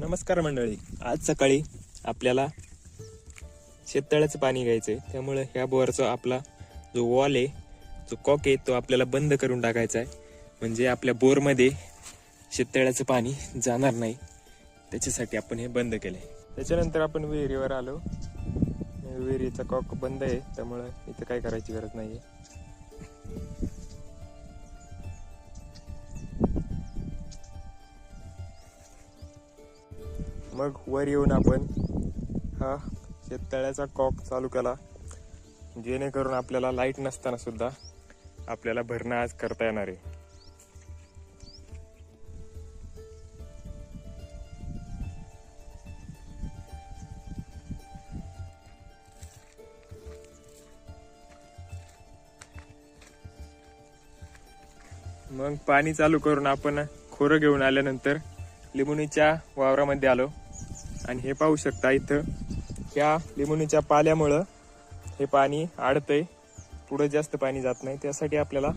नमस्कार मंडळी, आज सकाळी आपल्याला शेततळ्याचं पाणी घ्यायचंय. त्यामुळे ह्या बोरचा आपला जो वॉल आहे, जो कॉक आहे, तो आपल्याला बंद करून टाकायचा आहे. म्हणजे आपल्या बोरमध्ये शेततळ्याचं पाणी जाणार नाही, त्याच्यासाठी आपण हे बंद केलंय. त्याच्यानंतर आपण विहिरीवर आलो. विहिरीचा कॉक बंद आहे, त्यामुळे इथं काय करायची गरज नाहीये. मग वर येऊन आपण हा शेततळ्याचा कॉक चालू केला, जेणेकरून आपल्याला लाईट नसताना सुद्धा आपल्याला भरणं आज करता येणार आहे. मग पाणी चालू करून आपण खोरं घेऊन आल्यानंतर लिंबुणीच्या वावरामध्ये आलो. आणि हे पाहू शकता, इथं या लिंबुणीच्या पाल्यामुळं हे पाणी अडतंय, पुढे जास्त पाणी जात नाही. त्यासाठी आपल्याला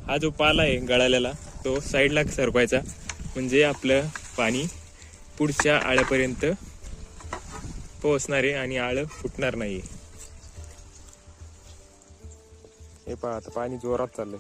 हा जो पाला आहे गळालेला, तो साईडला सरकवायचा, म्हणजे आपलं पाणी पुढच्या आळ्यापर्यंत पोहोचणार आहे आणि आळं फुटणार नाही. हे पहा, आता पाणी जोरात चाललंय.